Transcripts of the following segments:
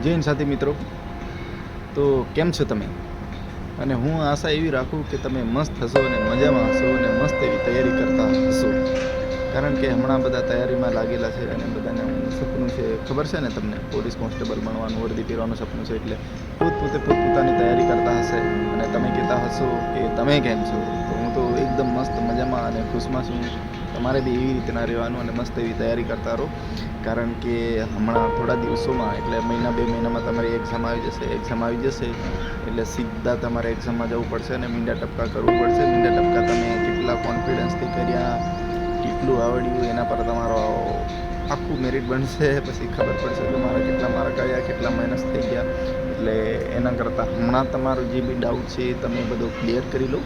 જૈન સાથી મિત્રો, તો કેમ છો તમે? અને હું આશા એવી રાખું કે તમે મસ્ત હશો અને મજામાં હશો અને મસ્ત એવી તૈયારી કરતા હશો. કારણ કે હમણાં બધા તૈયારીમાં લાગેલા છે અને બધાને સપનું છે, ખબર છે ને તમને, પોલીસ કોન્સ્ટેબલ બનવાનું, વર્દી પહેરવાનું સપનું છે. એટલે પોતપોતાની તૈયારી કરતા હશે અને તમે કહેતા હશો કે તમે કેમ છો. તો હું તો એકદમ મસ્ત મજામાં અને ખુશમાં છું. તમારે બી એવી રીતના રહેવાનું અને મસ્ત એવી તૈયારી કરતા રહો. કારણ કે હમણાં થોડા દિવસોમાં, એટલે મહિના 2 મહિનામાં તમારી એક્ઝામ આવી જશે એટલે સીધા તમારે એક્ઝામમાં જવું પડશે અને મીંડા ટપકા કરવું પડશે. મીંડા ટપકા તમે કેટલા કોન્ફિડન્સથી કર્યા, કેટલું આવડ્યું, એના પર તમારો આખું મેરિટ બનશે. પછી ખબર પડશે કે મારા કેટલા માર્ક આવ્યા, કેટલા માઇનસ થઈ ગયા. એટલે એના કરતાં હમણાં તમારો જે બી ડાઉટ છે એ તમે બધો ક્લિયર કરી લો.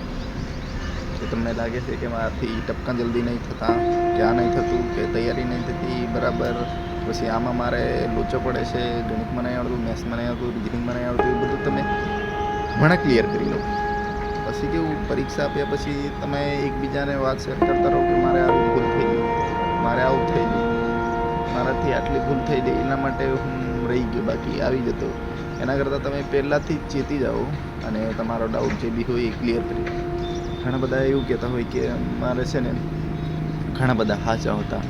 કે તમને લાગે છે કે મારાથી ટપકા જલ્દી નહીં થતા, કે આ નહીં થતું, કે તૈયારી નહીં થતી બરાબર, પછી આમાં મારે લોચો પડે છે, ગણિતમાં નહીં આવડતું, મેથ્સમાં નહીં આવડતું, રિઝનિંગમાં નહીં આવડતું, એ બધું તમે હમણાં ક્લિયર કરી લો. પછી કેવું, પરીક્ષા આપ્યા પછી તમે એકબીજાને વાત શેર કરતા રહો કે મારે આવી ભૂલ થઈ ગઈ, મારે આવું થઈ ગયું, મારાથી આટલી ભૂલ થઈ ગઈ, એના માટે હું રહી ગયો, બાકી આવી જતો. એના કરતાં તમે પહેલાંથી જ ચેતી જાઓ અને તમારો ડાઉટ જે બી હોય એ ક્લિયર કરી લો. ઘણા બધા એવું કહેતા હોય કે મારે છે ને ઘણા બધા સાચા હતા,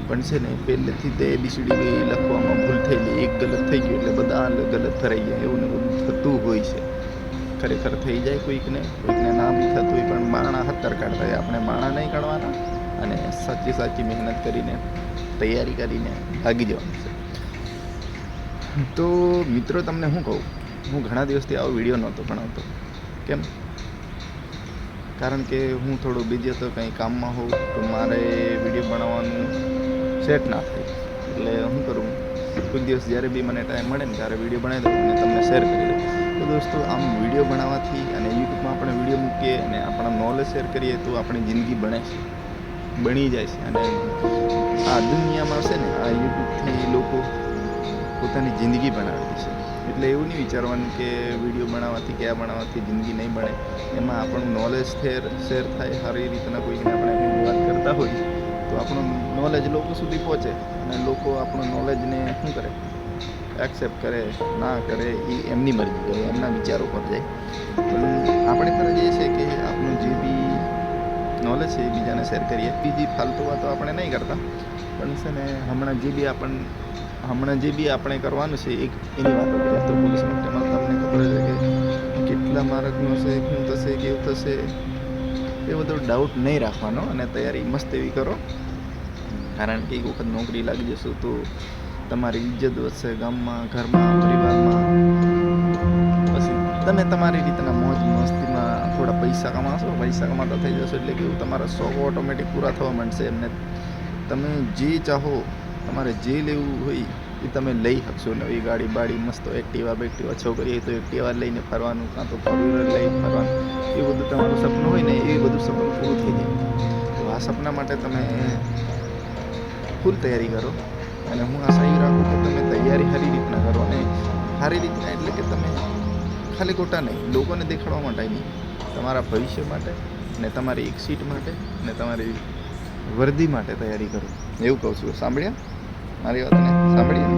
પણ છે ને પહેલેથી તે ABCD લખવામાં ભૂલ થયેલી, એક ગલત થઈ ગયું એટલે બધા ગલત ભરાઈ ગયા, એવું ને બધું થતું હોય છે. ખરેખર થઈ જાય કોઈકને ના બી થતું હોય, પણ માણા હત્તર કાઢતા હોય. આપણે માણા નહીં કાઢવાના અને સાચી મહેનત કરીને, તૈયારી કરીને ભાગી જવાનું છે. તો મિત્રો, તમને શું કહું, હું ઘણા દિવસથી આવો વિડીયો નહોતો બનાવતો. કેમ? કારણ કે હું થોડો બિઝી હતો, કંઈ કામમાં હોઉં તો મારે વિડીયો બનાવવાનું સેટ ના થાય. એટલે શું કરું, કોઈ દિવસ જ્યારે બી મને ટાઈમ મળે ને ત્યારે વિડીયો બનાવી દઉં અને તમને શેર કરી દઉં. તો દોસ્તો, આમ વિડીયો બનાવવાથી અને યુટ્યુબમાં આપણે વિડીયો મૂકીએ અને આપણા નોલેજ શેર કરીએ તો આપણી જિંદગી બની જાય છે. અને આ દુનિયામાં છે ને, આ યુટ્યુબથી લોકો પોતાની જિંદગી બનાવે છે. એટલે એવું નહીં વિચારવાનું કે વિડીયો બનાવવાથી કે આ બનાવવાથી જિંદગી નહીં બને. એમાં આપણું નોલેજ શેર થાય, સારી રીતના કોઈને આપણે વાત કરતા હોય તો આપણું નોલેજ લોકો સુધી પહોંચે અને લોકો આપણું નોલેજને શું કરે, એક્સેપ્ટ કરે ના કરે એ એમની મરજી હોય, એમના વિચારો પર જાય. પણ આપણે ફરજ એ છે કે આપણું જે બી નોલેજ છે એ બીજાને શેર કરીએ. બીજી ફાલતુ વાતો આપણે નહીં કરતા, પણ છે ને હમણાં જે બી આપણે કરવાનું છે એની વાતો કરીએ. તો પોલીસ માટેમાં તમને ખબર છે કે કેટલા માર્કનો છે, શું થશે, કેવું થશે, એ બધો ડાઉટ નહીં રાખવાનો અને તૈયારી મસ્ત એવી કરો. કારણ કે એક વખત નોકરી લાગી જશો તો તમારી ઇજ્જત વધશે ગામમાં, ઘરમાં, પરિવારમાં. પછી તમે તમારી રીતના મોજ મસ્તીમાં થોડા પૈસા કમાતા થઈ જશો. એટલે કેવું, તમારા શોખ ઓટોમેટિક પૂરા થવા માંડશે. એમને તમે જે ચાહો, તમારે જે લેવું હોય એ તમે લઈ શકશો. નવી ગાડી બાડી, મસ્ત એક્ટિવા, છોકરી હોય તો એક્ટિવા લઈને ફરવાનું, કાં તો ફોર વ્હીલર લઈને ફરવાનું. એ બધું તમારું સપનું હોય ને, એ બધું સપનું પૂરું થઈ જાય. તો આ સપના માટે તમે ફૂલ તૈયારી કરો. અને હું આશા એ રાખું કે તમે તૈયારી સારી રીતના કરો. અને સારી રીતના એટલે કે તમે ખાલી ખોટા નહીં, લોકોને દેખાડવા માટે નહીં, તમારા ભવિષ્ય માટે ને તમારી એક સીટ માટે ને તમારી વર્દી માટે તૈયારી કરો. એવું કહું છું. સાંભળ્યા મારી વાતને? સાંભળીએ ને?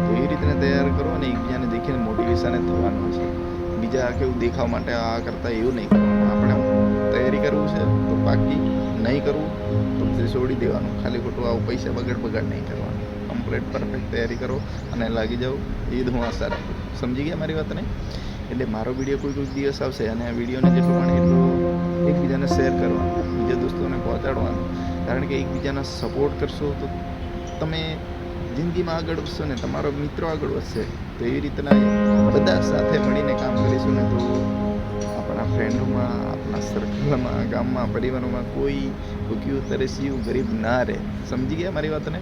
તો એ રીતને તૈયાર કરો અને એકબીજાને દેખીને મોટિવેશન થવાનું છે. બીજા કેવું દેખાવ માટે આ કરતાં એવું નહીં કરવાનું. આપણે તૈયારી કરવું છે તો પાકી, નહીં કરવું તો પછી છોડી દેવાનું. ખાલી ખોટું આવું પૈસા બગાડ નહીં કરવાનું. કમ્પ્લીટ પરફેક્ટ તૈયારી કરો અને લાગી જાઓ. એ જ હું આશા રાખું. સમજી ગયા મારી વાતને? એટલે મારો વિડીયો કોઈ દિવસ આવશે અને આ વિડીયોને જેટલું બને એટલું એકબીજાને શેર કરવાનું, બીજા દોસ્તોને પહોંચાડવાનું. કારણ કે એકબીજાના સપોર્ટ કરશો તો તમે જિંદગીમાં આગળ વધશો ને તમારો મિત્રો આગળ વધશે. તો એવી રીતના બધા સાથે મળીને કામ કરીશું ને તો આપણા ફ્રેન્ડોમાં, આપણા સર્કલમાં, ગામમાં, પરિવારોમાં કોઈ ભૂખ્યું તરસ્યું ગરીબ ના રહે. સમજી ગયા મારી વાતને?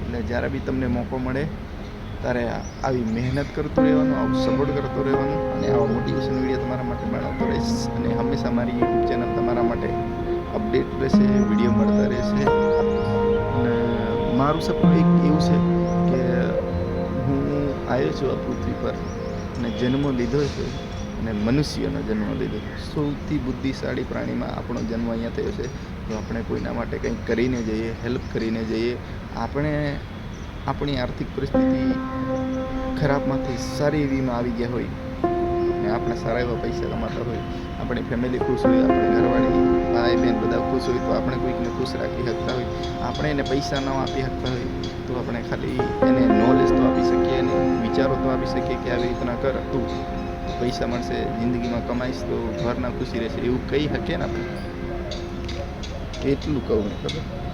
એટલે જ્યારે બી તમને મોકો મળે ત્યારે આવી મહેનત કરતું રહેવાનું, આવું સપોર્ટ કરતું રહેવાનું અને આવા મોટિવેશન વિડીયો તમારા માટે બનાવતો રહીશ. અને હંમેશા મારી યુટ્યુબ ચેનલ તમારા માટે અપડેટ રહેશે, વિડીયો મળતા રહેશે. અને મારું સપનું એક એવું છે કે હું આવ્યો છું આ પૃથ્વી પર અને જન્મ લીધો છે અને મનુષ્યનો જન્મ લીધો. સૌથી બુદ્ધિશાળી પ્રાણીમાં આપણો જન્મ અહીંયા થયો છે. તો આપણે કોઈના માટે કંઈક કરીને જઈએ, હેલ્પ કરીને જઈએ. આપણે આપણી આર્થિક પરિસ્થિતિ ખરાબમાંથી સારી એવીમાં આવી ગયા હોય ને આપણે સારા એવા પૈસા કમાતા હોય, આપણી ફેમિલી ખુશ હોય, આપણી ઘરવાળી ભાઈ બહેન બધા ખુશ હોય, તો આપણે કોઈકને ખુશ રાખી શકતા હોય. આપણે એને પૈસા ન આપી શકતા હોય તો આપણે ખાલી એને નોલેજ તો આપી શકીએ અને વિચારો તો આપી શકીએ કે આવી રીતના કર તું, પૈસા મળશે, જિંદગીમાં કમાઈશ તો ઘરના ખુશી રહેશે, એવું કહી શકીએ ને આપણે. એટલું કહું ને ખબર.